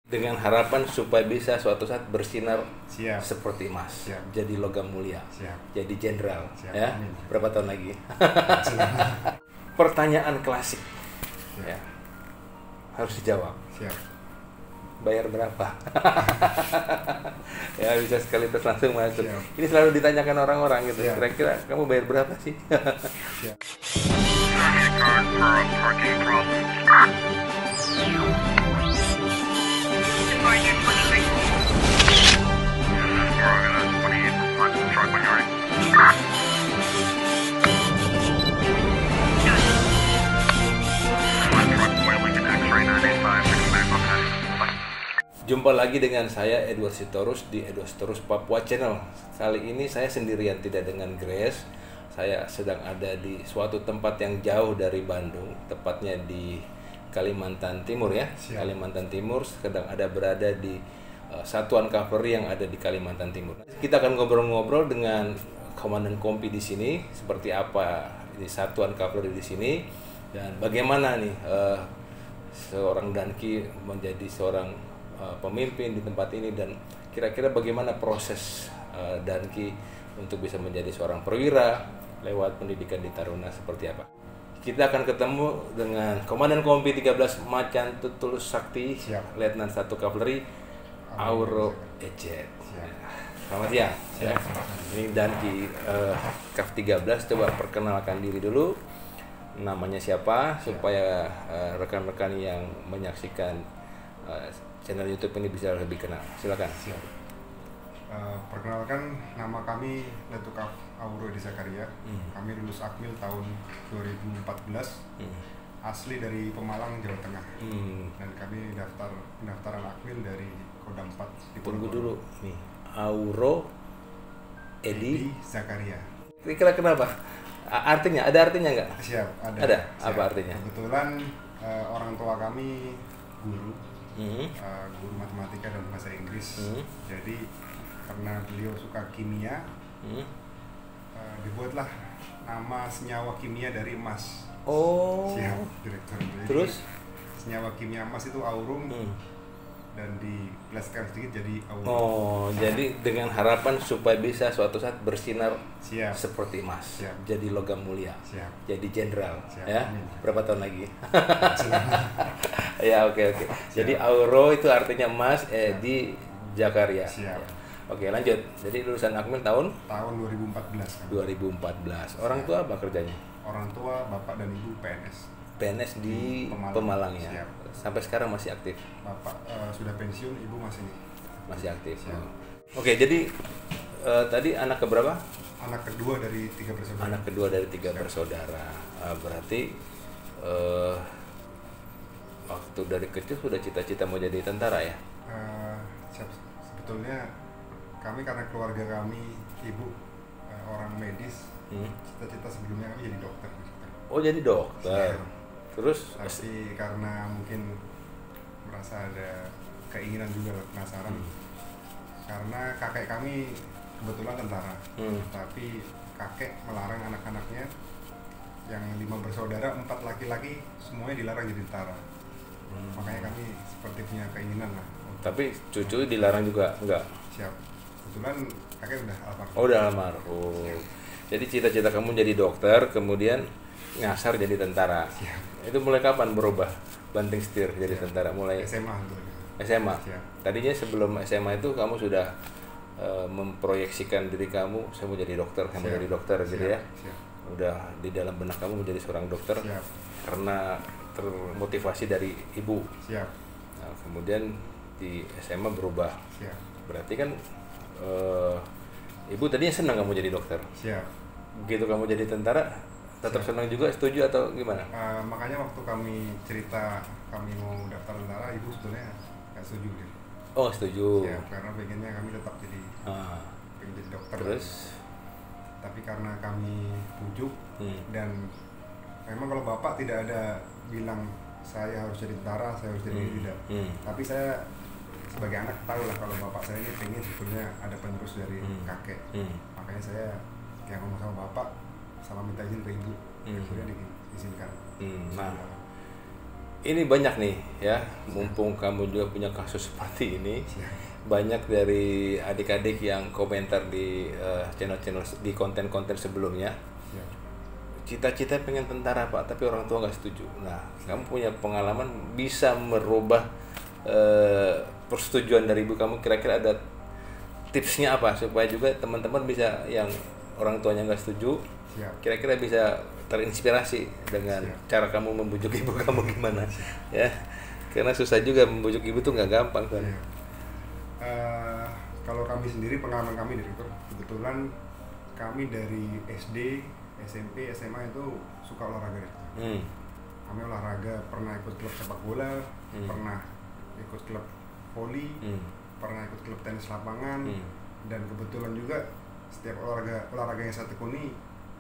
dengan harapan supaya bisa suatu saat bersinar Siap. seperti emas, Siap. jadi logam mulia, Siap. jadi jenderal, Siap. ya. Amin. Berapa tahun lagi? Pertanyaan klasik, Siap. ya, harus dijawab. Siap. Bayar berapa? Ya bisa sekaligus langsung masuk. Siap. Ini selalu ditanyakan orang-orang gitu. Siap. Kira-kira kamu bayar berapa sih? Siap. Jumpa lagi dengan saya Edward Sitorus di Edward Sitorus Papua Channel. Kali ini saya sendirian, tidak dengan Grace. Saya sedang ada di suatu tempat yang jauh dari Bandung, tepatnya di Kalimantan Timur ya. Siap. Kalimantan Timur, sedang ada berada di Satuan Cavalry yang ada di Kalimantan Timur. Kita akan ngobrol-ngobrol dengan Komandan Kompi di sini, seperti apa ini Satuan Cavalry di sini dan bagaimana nih seorang Danki menjadi seorang pemimpin di tempat ini, dan kira-kira bagaimana proses Danki untuk bisa menjadi seorang perwira lewat pendidikan di Taruna seperti apa. Kita akan ketemu dengan Komandan Kompi 13 Macan Tutulus Sakti, Siap. Letnan 1 Cavalry Auro Ecet. Siap. Selamat siang. Ya. Siap. Ini Danki Kav 13, coba perkenalkan diri dulu. Namanya siapa supaya rekan-rekan yang menyaksikan channel YouTube ini bisa lebih kenal. Silakan. Siap. Perkenalkan, nama kami Letu Kav Auro Edi Zakaria. Kami lulus Akmil tahun 2014. Asli dari Pemalang, Jawa Tengah. Dan kami pendaftaran Akmil dari Kodam 4 di Tunggu Ponorogo. dulu nih. Auro Edi. Zakaria. Kira-kira kenapa? Artinya ada artinya nggak? Siap, ada. Ada? Siap. Apa artinya? Kebetulan orang tua kami guru. Hmm. Guru matematika dan bahasa Inggris. Hmm. Jadi karena beliau suka kimia, dibuatlah nama senyawa kimia dari emas. Oh. Siap, direktur. Jadi, Terus? senyawa kimia emas itu aurum, dan diplaskan sedikit jadi aurum. Oh, jadi dengan harapan supaya bisa suatu saat bersinar Siap. seperti emas, Siap. jadi logam mulia, Siap. jadi jenderal, Siap. ya. Amin. Berapa tahun lagi? Ya, oke. Jadi Auro itu artinya emas, di Zakaria. Siap. Ya. Oke, lanjut. Jadi lulusan Akmil tahun Tahun 2014 kan. 2014. Orang tua apa kerjanya? Orang tua, bapak dan ibu PNS. PNS di Pemalang. Pemalang ya. Siap. Sampai sekarang masih aktif. Bapak sudah pensiun, ibu masih Masih aktif. Siap. Oke, jadi tadi anak keberapa? anak kedua dari 3 bersaudara. Anak kedua dari 3 bersaudara. Berarti waktu dari kecil sudah cita-cita mau jadi tentara ya? Sebetulnya kami karena keluarga kami, ibu orang medis, cita-cita sebelumnya kami jadi dokter. Oh, jadi dokter. Siap. Terus Tapi karena mungkin merasa ada keinginan juga, penasaran. Karena kakek kami kebetulan tentara, tapi kakek melarang anak-anaknya yang 5 bersaudara, 4 laki-laki, semuanya dilarang jadi tentara. Makanya kami seperti punya keinginan lah. tapi cucu dilarang juga enggak? Siap. Kebetulan kakek udah almarhum. Oh, udah almarhum. Jadi cita-cita kamu jadi dokter, kemudian ngasar jadi tentara. Siap. Itu mulai kapan berubah banting setir jadi tentara? Mulai SMA tuh. SMA. Siap. Tadinya sebelum SMA itu kamu sudah memproyeksikan diri kamu, saya mau jadi dokter, saya mau Siap. jadi dokter gitu Siap. ya. Siap. Udah di dalam benak kamu menjadi seorang dokter. Siap. Karena termotivasi dari ibu. Siap. Nah, kemudian di SMA berubah. Siap. Berarti kan ibu tadinya senang kamu jadi dokter. Siap. Begitu kamu jadi tentara, tetap senang juga, setuju atau gimana? Makanya waktu kami cerita kami mau daftar tentara, ibu sebetulnya nggak setuju deh. Oh, setuju. Siap, karena pengennya kami tetap pengen jadi dokter. Terus? Tapi karena kami pujuk dan memang kalau bapak tidak ada bilang saya harus jadi tentara, saya harus jadi tidak. Tapi saya sebagai anak tahu lah kalau bapak saya ini pengen sebetulnya ada penerus dari kakek. Makanya saya yang ngomong sama bapak sama minta izin ke ibu, akhirnya diizinkan. Nah, ini banyak nih ya, mumpung kamu juga punya kasus seperti ini, banyak dari adik-adik yang komentar di channel-channel di konten-konten sebelumnya, cita-cita pengen tentara Pak, tapi orang tua nggak setuju. Nah, kamu punya pengalaman bisa merubah persetujuan dari ibu kamu, kira-kira ada tipsnya apa supaya juga teman-teman bisa yang orang tuanya nggak setuju, kira-kira bisa terinspirasi dengan cara kamu membujuk ibu kamu gimana ya, karena susah juga membujuk ibu tuh nggak gampang kan. Kalau kami sendiri, pengalaman kami Direktur, kebetulan kami dari SD, SMP, SMA itu suka olahraga. Kami olahraga, pernah ikut klub sepak bola, pernah ikut klub voli, pernah ikut klub tenis lapangan, dan kebetulan juga setiap olahraga yang saya tekuni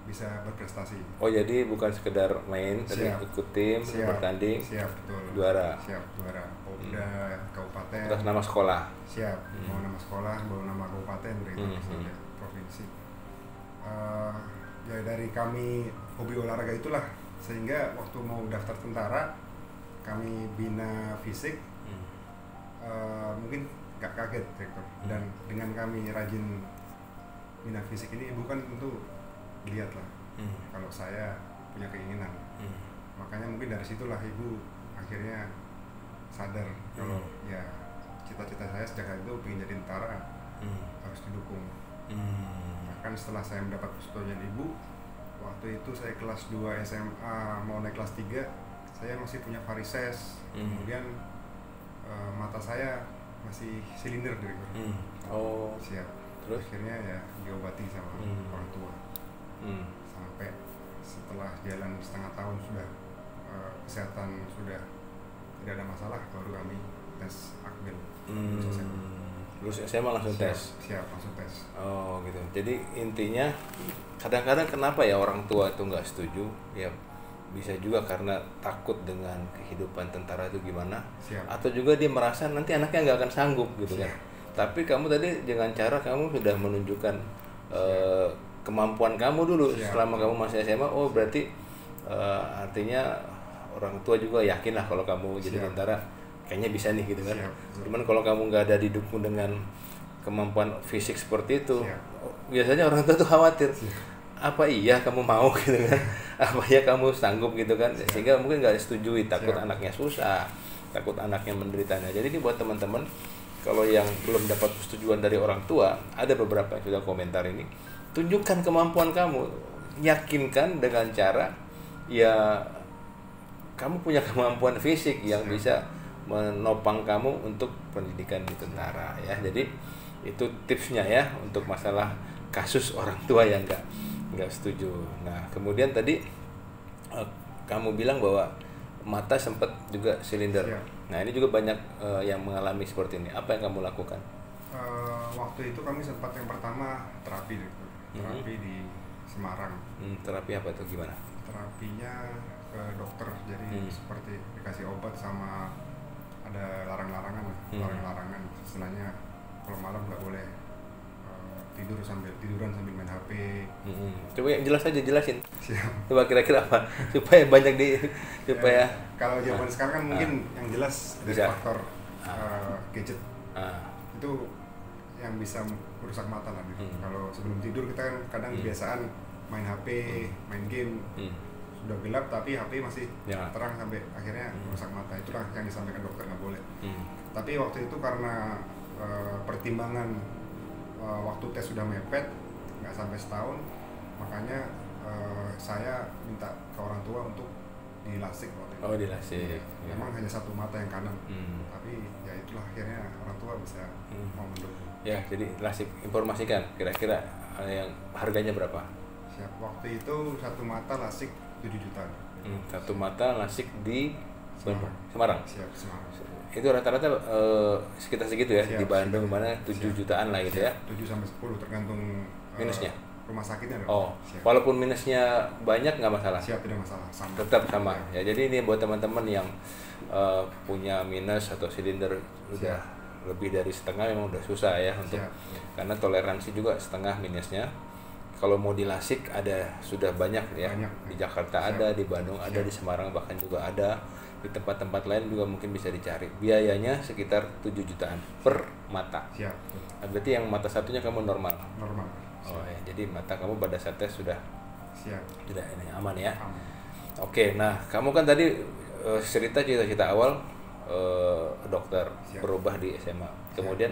bisa berprestasi. Oh, jadi bukan sekedar main, tapi ikut tim, bertanding, betul. Juara. Juara. Popda, kabupaten. Terus nama sekolah. Bawa nama sekolah, bawa nama kabupaten, provinsi. Ya dari kami hobi olahraga itulah, sehingga waktu mau daftar tentara, kami bina fisik, mungkin gak kaget Direktur. Dan dengan kami rajin bina fisik ini, ibu kan tentu lihatlah kalau saya punya keinginan, makanya mungkin dari situlah ibu akhirnya sadar kalau ya cita-cita saya sejak saat itu pengen jadi tentara, harus didukung. Bahkan setelah saya mendapat persetujuan ibu, waktu itu saya kelas 2 SMA mau naik kelas 3, saya masih punya varises, kemudian mata saya masih silinder Direktur. Terus akhirnya ya diobati sama orang tua. Sampai setelah jalan setengah tahun sudah kesehatan sudah tidak ada masalah, baru kami tes akbil. Terus SMA langsung tes? Langsung tes. Oh gitu. Jadi intinya kadang-kadang kenapa ya orang tua itu nggak setuju? Ya bisa juga karena takut dengan kehidupan tentara itu gimana, atau juga dia merasa nanti anaknya nggak akan sanggup gitu kan. Tapi kamu tadi dengan cara kamu sudah menunjukkan kemampuan kamu dulu selama kamu masih SMA. Oh berarti artinya orang tua juga yakin lah kalau kamu jadi tentara kayaknya bisa nih gitu kan. Cuman kalau kamu nggak ada didukung dengan kemampuan fisik seperti itu, biasanya orang tua tuh khawatir. Apa iya kamu mau gitu kan? Apa iya kamu sanggup gitu kan? Sehingga mungkin nggak disetujui, takut anaknya susah, takut anaknya menderita. Nah, jadi ini buat teman-teman, kalau yang belum dapat persetujuan dari orang tua, ada beberapa yang sudah komentar ini, tunjukkan kemampuan kamu, yakinkan dengan cara ya kamu punya kemampuan fisik yang bisa menopang kamu untuk pendidikan di tentara ya. Jadi itu tipsnya ya untuk masalah kasus orang tua yang nggak setuju. Nah kemudian tadi kamu bilang bahwa mata sempat juga silinder. Nah ini juga banyak yang mengalami seperti ini. Apa yang kamu lakukan? Waktu itu kami sempat yang pertama terapi di Semarang. Terapi apa itu, gimana? Terapinya ke dokter, jadi seperti dikasih obat sama ada larangan-larangan, istilahnya kalau malam nggak boleh tiduran sambil main HP. Coba yang jelas aja, jelasin. Coba kira-kira apa supaya banyak supaya kalau zaman sekarang kan mungkin yang jelas dari faktor gadget itu yang bisa merusak mata lah. Kalau sebelum tidur kita kan kadang kebiasaan main HP, main game, sudah gelap tapi HP masih terang sampai akhirnya merusak mata. Itulah yang disampaikan dokter, nggak boleh. Tapi waktu itu karena pertimbangan waktu tes sudah mepet, nggak sampai setahun, makanya saya minta ke orang tua untuk dilasik waktu itu. Oh, dilasik. Memang hanya satu mata yang kanan, tapi ya itulah akhirnya orang tua bisa mau mendukung. Ya, jadi lasik, informasikan kira-kira yang harganya berapa? Waktu itu satu mata lasik 7 juta. Satu mata lasik di Semarang. Semarang. Itu rata-rata sekitar segitu ya, di Bandung mana 7 jutaan lah gitu ya. 7 sampai 10 tergantung minusnya. Rumah sakitnya. Walaupun minusnya banyak nggak masalah. Tidak masalah, sama. Tetap sama. Ya, jadi ini buat teman-teman yang punya minus atau silinder udah lebih dari setengah, memang udah susah ya untuk karena toleransi juga setengah minusnya. Kalau mau dilasik sudah banyak ya. Di Jakarta ada, di Bandung ada, di Semarang bahkan juga ada. Di tempat-tempat lain juga mungkin bisa dicari. Biayanya sekitar 7 jutaan per mata. Siap. Nah, berarti yang mata satunya kamu normal. Normal. Oh ya, jadi mata kamu pada saat tes sudah Siap. sudah ini aman ya. Aman. Oke, nah kamu kan tadi cerita cita-cita awal dokter, Siap. berubah di SMA. Kemudian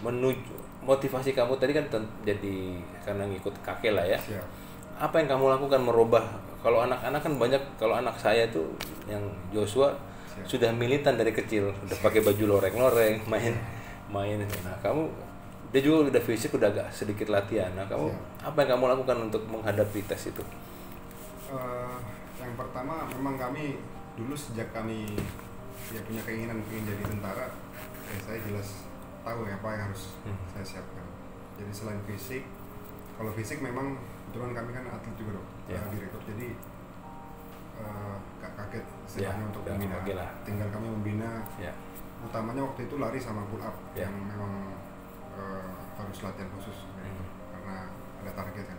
menuju motivasi kamu tadi kan jadi karena ngikut kakek lah ya. Siap. Apa yang kamu lakukan merubah? Kalau anak-anak kan banyak, kalau anak saya tuh yang Joshua Siap. sudah militan dari kecil, udah pakai baju loreng-loreng, main. Nah, kamu dia juga udah fisik, udah agak sedikit latihan. Nah, kamu apa yang kamu lakukan untuk menghadapi tes itu? Yang pertama memang kami dulu sejak kami ya punya keinginan ingin jadi tentara, ya saya jelas tahu ya apa yang harus saya siapkan. Jadi selain fisik, kalau fisik memang kebetulan kami kan atlet juga dong, direktur, jadi gak kaget istilahnya untuk membina. Tinggal kami membina. Utamanya waktu itu lari sama pull up yang memang harus latihan khusus karena ada target kan.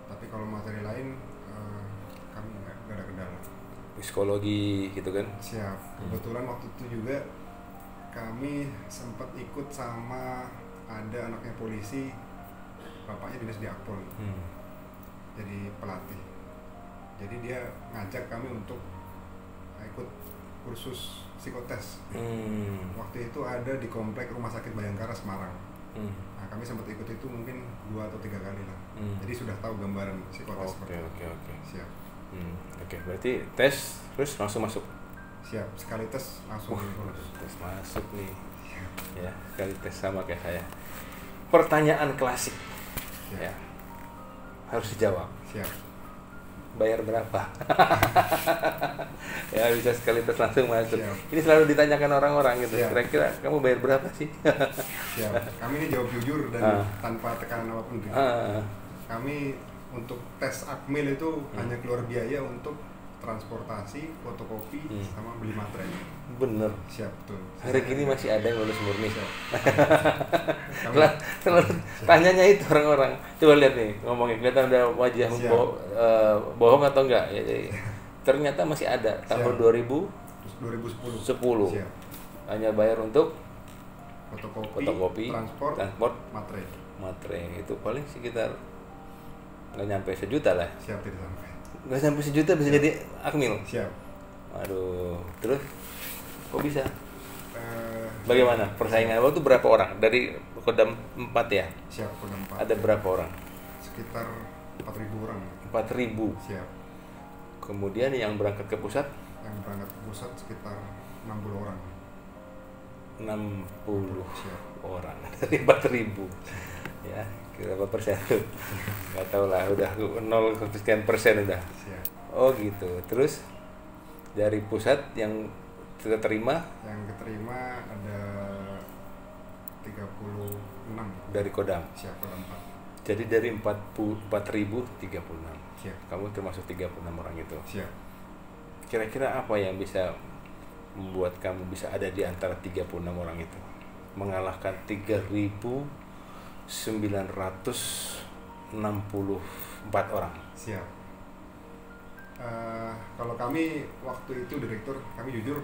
Tapi kalau materi lain kami nggak ada kendala. Psikologi gitu kan? Siap. Kebetulan waktu itu juga kami sempat ikut sama ada anaknya polisi, bapaknya dinas di Akpol, jadi pelatih. Jadi dia ngajak kami untuk ikut kursus psikotes. Waktu itu ada di komplek Rumah Sakit Bayangkara Semarang. Nah, kami sempat ikut itu mungkin 2 atau 3 kali lah. Jadi sudah tahu gambaran psikotes. Oke. Siap. Oke, berarti tes terus langsung masuk. Siap, sekali tes langsung lulus. Tes masuk nih. Ya, sekali tes sama kayak saya. Pertanyaan klasik. Ya. Harus dijawab. Siap. Bayar berapa? Ya, bisa sekali tes langsung masuk. Siap. Ini selalu ditanyakan orang-orang gitu. Siap. Kira-kira kamu bayar berapa sih? Siap. Kami ini jawab jujur dan tanpa tekanan apapun. Kami untuk tes Akmil itu hanya keluar biaya untuk transportasi, fotokopi, sama beli materai. Bener. Siap, betul. Hari ini masih ada yang lulus murni. Kami, Selalu tanyanya itu orang-orang. Coba lihat nih, ngomongin kelihatan ada wajah bohong atau enggak? Ya, jadi, ternyata masih ada tahun 2010. 10. Siap. Hanya bayar untuk fotokopi, transport, materai. Itu paling sekitar nggak nyampe sejuta lah. Siap, tidak sampai. Nggak sampai sejuta bisa jadi Akmil. Siap. Aduh, terus kok bisa? Bagaimana persaingan waktu berapa orang dari Kodam 4 ya? Siap, Kodam 4. Ada berapa orang? Sekitar 4.000 orang. 4.000. Siap. Kemudian yang berangkat ke pusat? Yang berangkat ke pusat sekitar 60 orang. 60 Siap. orang dari 4.000. Ya, berapa persen tuh? Nggak tahu lah, udah 0,sekian% udah. Siap. Oh gitu. Terus dari pusat yang keterima? Yang keterima ada 36 dari Kodam. Siap, Kodam 4. Jadi dari 4.036. Siap. Kamu termasuk 36 orang itu. Siap. Kira-kira apa yang bisa membuat kamu bisa ada di antara 36 orang itu? Mengalahkan 3.964 orang. Siap. Kalau kami waktu itu direktur, kami jujur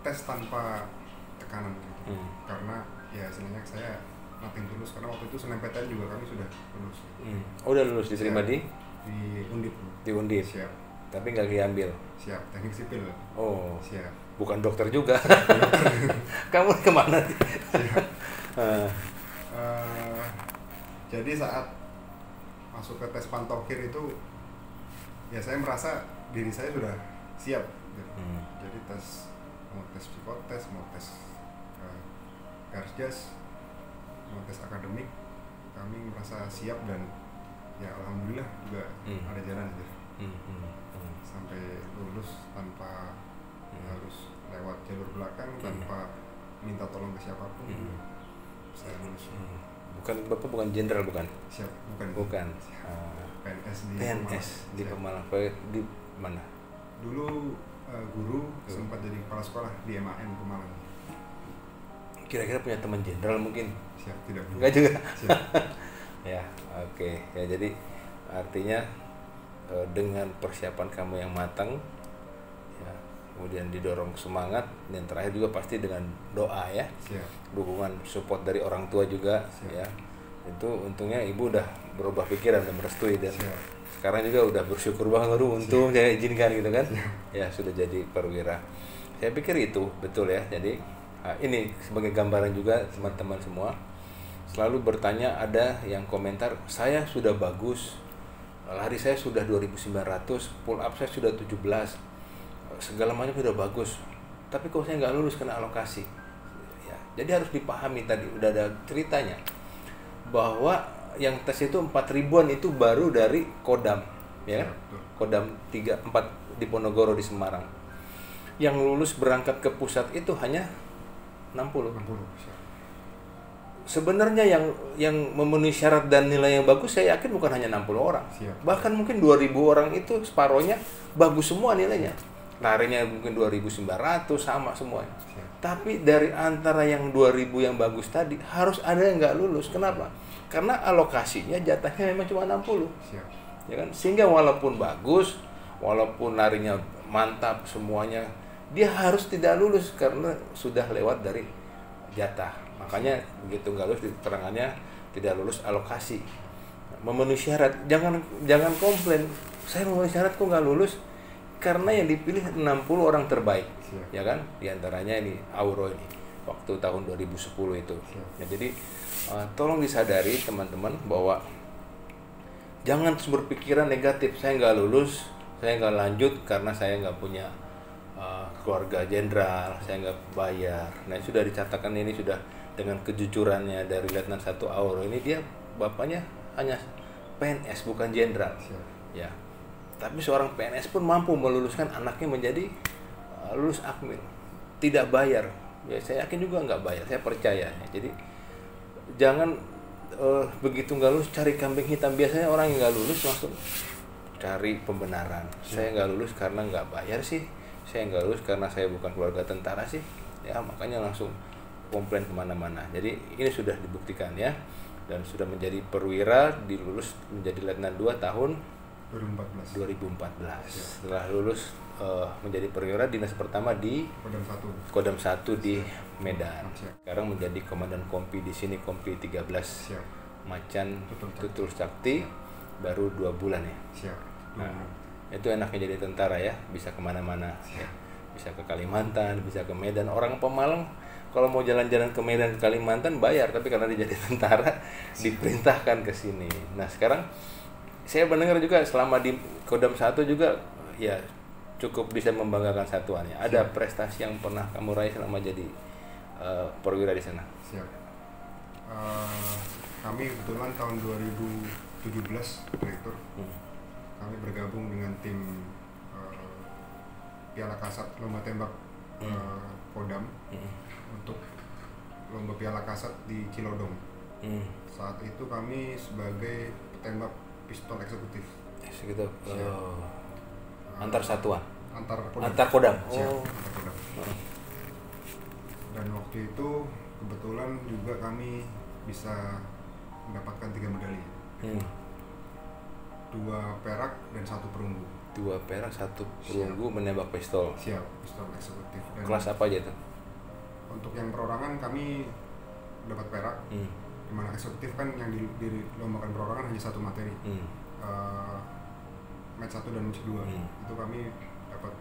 tes tanpa tekanan gitu. Karena ya sebenarnya saya nothing tulus, karena waktu itu SNMPTN juga kami sudah lulus. Oh, udah lulus, diterima di Undip. Di Undip. Siap. Tapi nggak diambil. Siap, teknik sipil. Oh. Siap. Bukan dokter juga. Kamu kemana? Siap. Jadi saat masuk ke tes Pantokir itu, ya saya merasa diri saya sudah siap gitu. Jadi mau tes psikotes, mau tes Garsjas, mau tes akademik, kami merasa siap dan ya alhamdulillah juga ada jalan gitu. Sampai lulus tanpa harus lewat jalur belakang, tanpa minta tolong ke siapapun. Saya lulus. Bapak bukan jenderal bukan? Siap, bukan. PNS di Pemalang. Di mana? Dulu guru, sempat jadi kepala sekolah di MAN Pemalang. Kira-kira punya teman jenderal mungkin? Siap, tidak punya. Enggak juga. Siap. Ya, oke. Ya, jadi artinya dengan persiapan kamu yang matang, ya, kemudian didorong semangat, dan terakhir juga pasti dengan doa ya. Siap. Dukungan support dari orang tua juga. Siap. Ya. Itu untungnya ibu udah berubah pikiran dan merestui, dan sekarang juga udah bersyukur banget, untung saya izinkan gitu kan. Ya sudah jadi perwira. Saya pikir itu betul ya. Jadi ini sebagai gambaran juga teman-teman semua selalu bertanya, ada yang komentar, saya sudah bagus, lari saya sudah 2.900, pull up saya sudah 17, segala macam sudah bagus, tapi kok saya nggak lulus kena alokasi. Ya, jadi harus dipahami tadi udah ada ceritanya bahwa yang tes itu 4.000-an itu baru dari Kodam, ya, Kodam 3-4 di Ponorogo di Semarang. Yang lulus berangkat ke pusat itu hanya 60. Sebenarnya yang memenuhi syarat dan nilai yang bagus, saya yakin bukan hanya 60 orang. Bahkan mungkin 2.000 orang itu separohnya bagus semua nilainya. Larinya mungkin 2.900 sama semuanya. Tapi dari antara yang 2.000 yang bagus tadi harus ada yang nggak lulus. Kenapa? Karena alokasinya jatahnya memang cuma 60. Ya kan? Sehingga walaupun bagus, walaupun larinya mantap semuanya, dia harus tidak lulus karena sudah lewat dari jatah. Makanya begitu nggak lulus, keterangannya tidak lulus alokasi. Memenuhi syarat, jangan komplain. Saya memenuhi syarat kok nggak lulus? Karena yang dipilih 60 orang terbaik, ya kan? Di antaranya ini Auro ini waktu tahun 2010 itu. Ya, jadi tolong disadari teman-teman bahwa jangan terus berpikiran negatif. Saya nggak lulus, saya nggak lanjut karena saya nggak punya keluarga jenderal, saya nggak bayar. Nah, sudah dicatatkan ini sudah dengan kejujurannya dari Letnan 1 Auro ini, dia bapaknya hanya PNS bukan jenderal. Ya. Tapi seorang PNS pun mampu meluluskan anaknya menjadi lulus Akmil, tidak bayar. Ya, saya yakin juga nggak bayar, saya percaya. Jadi jangan begitu nggak lulus cari kambing hitam. Biasanya orang yang nggak lulus langsung cari pembenaran. Saya nggak lulus karena nggak bayar sih, saya nggak lulus karena saya bukan keluarga tentara sih. Ya, makanya langsung komplain kemana-mana. Jadi ini sudah dibuktikan ya, dan sudah menjadi perwira, dilulus menjadi Letnan 2 tahun 2014. Setelah lulus menjadi perwira, dinas pertama di Kodam 1 di Medan. Sekarang menjadi komandan kompi di sini, kompi 13 Macan Tutul Sakti, baru 2 bulan ya. Nah, itu enaknya jadi tentara ya, bisa kemana-mana ya. Bisa ke Kalimantan, bisa ke Medan. Orang Pemalang kalau mau jalan-jalan ke Medan, ke Kalimantan bayar, tapi karena dia jadi tentara diperintahkan ke sini. Nah, sekarang saya mendengar juga selama di Kodam 1 juga ya cukup bisa membanggakan satuannya. Ada prestasi yang pernah kamu raih selama jadi perwira di sana? Siap. Kami kebetulan tahun 2017 Direktur, kami bergabung dengan tim Piala Kasat lomba tembak Kodam untuk lomba Piala Kasat di Cilodong. Saat itu kami sebagai petembak pistol eksekutif. Segitu. Antar satuan. Antar Kodam. Antar Kodam. Dan waktu itu kebetulan juga kami bisa mendapatkan 3 medali. 2 perak dan 1 perunggu. 2 perak, 1 perunggu menembak pistol. Siap, pistol eksekutif. Dan kelas apa aja itu? Untuk yang perorangan kami dapat perak. Di mana eksekutif kan yang dilombakan perorangan hanya 1 materi. Match 1 dan match 2. Itu kami dapat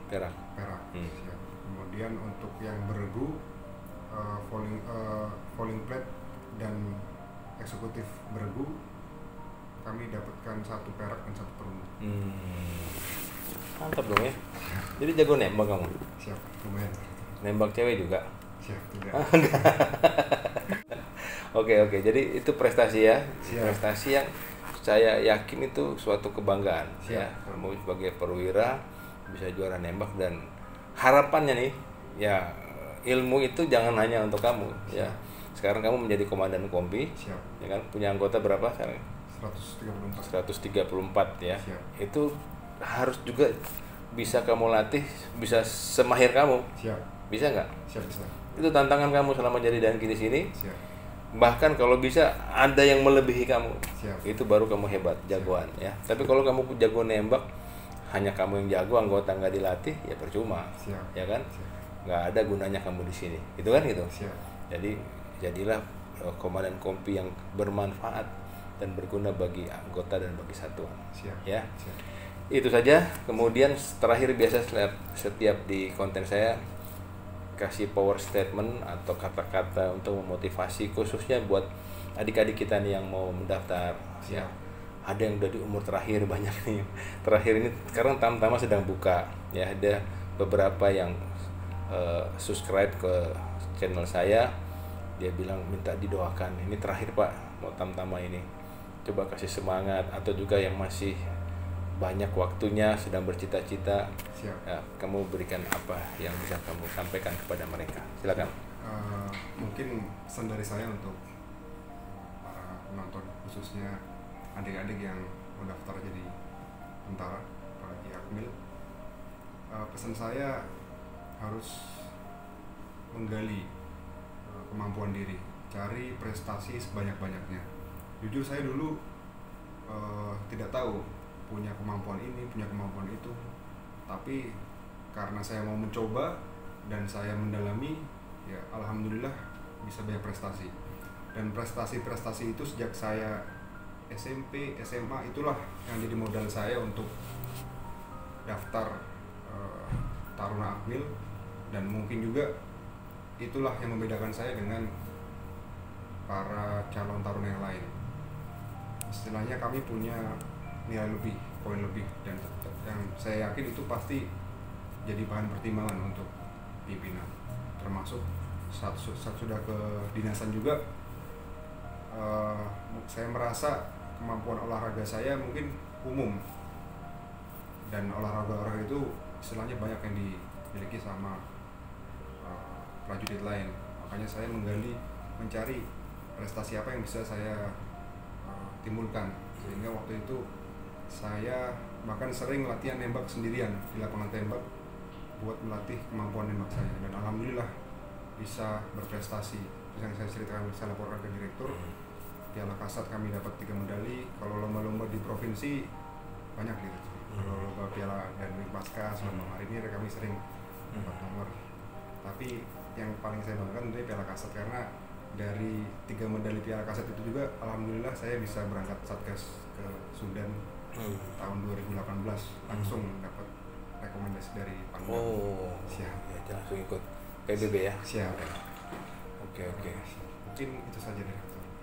perak. Siap. Kemudian untuk yang beregu, falling plate dan eksekutif beregu, kami dapatkan 1 perak dan 1 perunggu. Mantap dong ya. Jadi jago nembak kamu? Siap, lumayan. Nembak cewek juga? Siap, tidak. Oke. Jadi itu prestasi ya. Siap. Prestasi yang saya yakin itu suatu kebanggaan. Siap. Ya. Kamu sebagai perwira bisa juara nembak, dan harapannya nih ya, ilmu itu jangan hanya untuk kamu. Siap. Ya. Sekarang kamu menjadi komandan kompi. Siap. Ya kan, punya anggota berapa sekarang? 134 ya. Siap. Itu harus juga bisa kamu latih, bisa semahir kamu. Siap. Bisa nggak? Siap, bisa. Itu tantangan kamu selama jadi danki di sini. Siap. Bahkan kalau bisa ada yang melebihi kamu. Siap. Itu baru kamu hebat, jagoan ya. Tapi kalau kamu jago nembak, hanya kamu yang jago, anggota nggak dilatih, ya percuma. Siap. Ya kan? Siap. Nggak ada gunanya kamu di sini, gitu kan gitu. Siap. Jadi jadilah komandan kompi yang bermanfaat dan berguna bagi anggota dan bagi satuan. Siap. Ya. Siap. Itu saja. Kemudian terakhir biasa setiap di konten saya kasih power statement atau kata-kata untuk memotivasi khususnya buat adik-adik kita nih yang mau mendaftar. Ya. Ada yang udah di umur terakhir banyak nih. Terakhir ini sekarang Tamtama sedang buka. Ya, ada beberapa yang subscribe ke channel saya. Dia bilang minta didoakan. Ini terakhir Pak, mau Tamtama ini. Coba kasih semangat. Atau juga yang masih banyak waktunya sedang bercita-cita. Ya, kamu berikan apa yang bisa kamu sampaikan kepada mereka. Silakan. Mungkin pesan dari saya untuk para penonton, khususnya adik-adik yang mendaftar jadi tentara, apalagi Akmil. Pesan saya harus menggali kemampuan diri, cari prestasi sebanyak-banyaknya. Jujur saya dulu tidak tahu punya kemampuan ini, punya kemampuan itu, tapi karena saya mau mencoba dan saya mendalami, ya alhamdulillah bisa banyak prestasi. Dan prestasi-prestasi itu sejak saya SMP, SMA, itulah yang jadi modal saya untuk daftar Taruna Akmil. Dan mungkin juga itulah yang membedakan saya dengan para calon taruna yang lain. Istilahnya kami punya nilai lebih, poin lebih, dan yang saya yakin itu pasti jadi bahan pertimbangan untuk pimpinan. Termasuk saat sudah ke dinasan juga, saya merasa kemampuan olahraga saya mungkin umum, dan olahraga itu istilahnya banyak yang dimiliki sama prajurit lain. Makanya saya mencari prestasi apa yang bisa saya timbulkan, sehingga waktu itu saya bahkan sering latihan nembak sendirian di lapangan tembak buat melatih kemampuan nembak saya, dan alhamdulillah bisa berprestasi. Terus yang saya ceritakan, saya laporkan ke direktur, Piala Kasat kami dapat 3 medali. Kalau lomba-lomba di provinsi banyak gitu. Kalau lomba Piala Danwil Paskas, lomba marinir kami sering dapat nomor. Tapi yang paling saya banggakan tentunya Piala Kasat, karena dari 3 medali Piala Kasat itu juga alhamdulillah saya bisa berangkat Satgas ke Sudan tahun 2018, langsung dapat rekomendasi dari Pangdam. Oh, siap. Ya, langsung ikut PBB ya. Siap. Oke. Mungkin itu saja deh.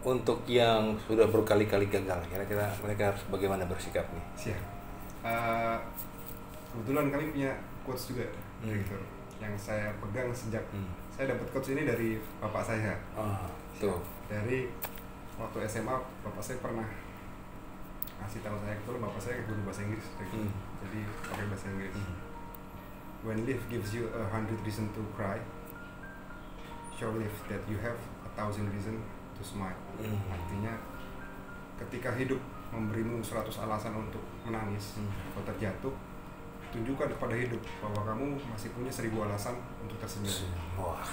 Untuk yang sudah berkali-kali gagal, kira-kira mereka harus bagaimana bersikap nih? Siap. Kebetulan kami punya quotes juga, direktur, yang saya pegang sejak saya dapat quotes ini dari bapak saya. Tuh. Dari waktu SMA, bapak saya pernah ngasih tahu saya, kebetulan bapak saya guru bahasa Inggris, jadi pakai bahasa Inggris. When life gives you 100 reasons to cry, show life that you have 1,000 reasons to smile. Artinya ketika hidup memberimu 100 alasan untuk menangis atau terjatuh, tunjukkan kepada hidup bahwa kamu masih punya 1.000 alasan untuk tersenyum. Wah.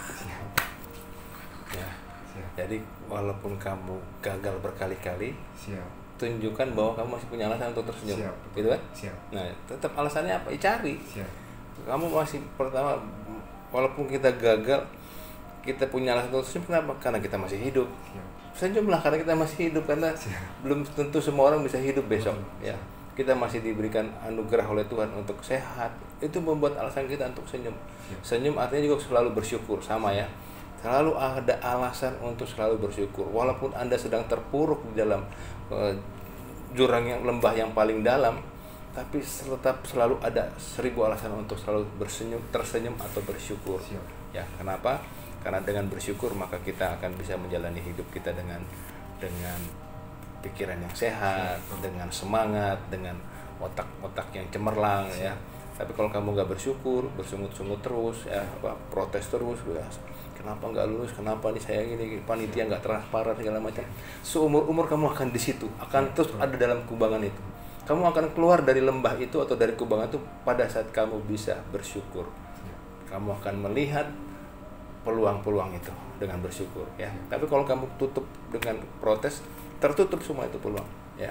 Ya. Jadi walaupun kamu gagal berkali-kali, tunjukkan bahwa kamu masih punya alasan untuk tersenyum. Gitu kan? Nah, tetap alasannya apa? Cari. Kamu masih, pertama, walaupun kita gagal, kita punya alasan untuk tersenyum. Kenapa? Karena kita masih hidup. Senyumlah karena kita masih hidup, karena belum tentu semua orang bisa hidup besok. Ya, kita masih diberikan anugerah oleh Tuhan untuk sehat. Itu membuat alasan kita untuk senyum. Senyum artinya juga selalu bersyukur, sama ya. Selalu ada alasan untuk selalu bersyukur. Walaupun Anda sedang terpuruk di dalam jurang yang lembah yang paling dalam, tapi tetap selalu ada 1.000 alasan untuk selalu tersenyum atau bersyukur. Ya, kenapa? Karena dengan bersyukur maka kita akan bisa menjalani hidup kita dengan pikiran yang sehat, dengan semangat, dengan otak yang cemerlang ya. Tapi kalau kamu nggak bersyukur, bersungut-sungut terus ya, protes terus, ya, kenapa nggak lulus, kenapa nih saya gini, panitia nggak transparan segala macam, seumur-umur kamu akan di situ, akan terus ada dalam kubangan itu. Kamu akan keluar dari lembah itu atau dari kubangan itu pada saat kamu bisa bersyukur. Kamu akan melihat peluang-peluang itu dengan bersyukur ya. Tapi kalau kamu tutup dengan protes, tertutup semua itu peluang ya.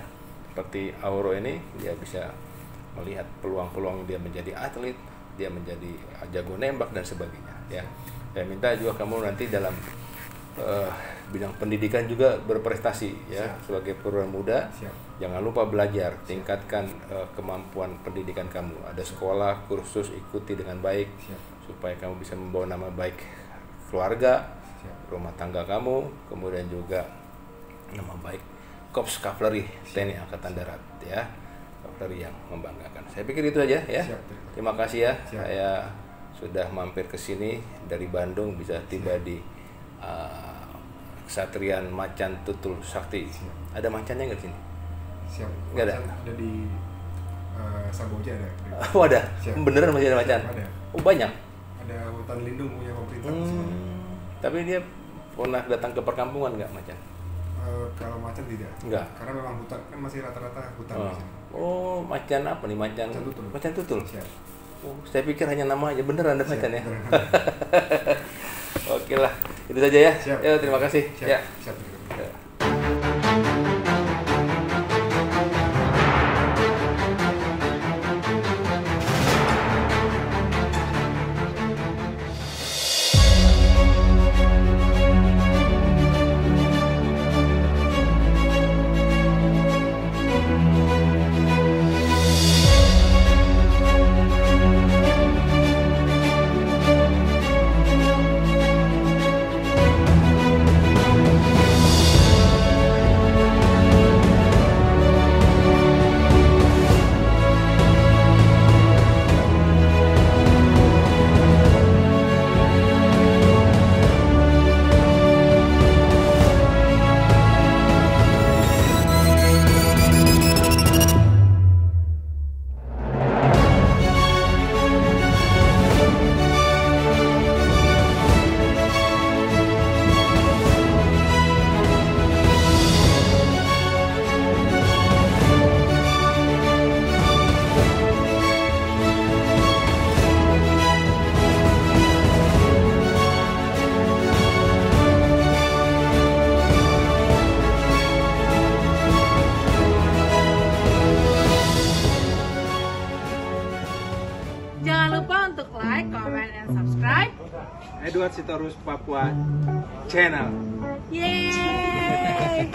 Seperti Auro ini, dia bisa melihat peluang-peluang dia menjadi atlet, dia menjadi jago nembak dan sebagainya ya. Saya minta juga kamu nanti dalam bidang pendidikan juga berprestasi ya. Siap. Sebagai perwira muda. Siap. Jangan lupa belajar, tingkatkan kemampuan pendidikan kamu. Ada sekolah, kursus, ikuti dengan baik. Siap. Supaya kamu bisa membawa nama baik keluarga, siap, rumah tangga kamu, kemudian juga nama baik Korps Kavaleri TNI Angkatan Darat ya. Kavaleri yang membanggakan. Saya pikir itu aja ya. Siap. Terima kasih ya. Siap. Saya sudah mampir ke sini dari Bandung, bisa tiba di Kesatrian Macan Tutul Sakti. Siap. Ada macannya nggak sini? Siap. Nggak ada. Ada di Samboja ada. Oh ada. Siap. Beneran masih ada macan? Siap, ada. Oh banyak. Ada hutan lindung punya pemerintah. Tapi dia pernah datang ke perkampungan nggak macan? Kalau macan tidak. Enggak. Karena memang hutan kan masih rata-rata hutan. Oh macan apa nih macan? Macan tutul. Macan tutul. Siap. Oh, saya pikir hanya nama aja, beneran ada macan ya. Oke lah, itu saja ya. Siap. Ya, terima kasih. Siap. Ya. Siap. Ya. Jangan lupa untuk like, comment, and subscribe Edward Sitorus Papua Channel. Yeay!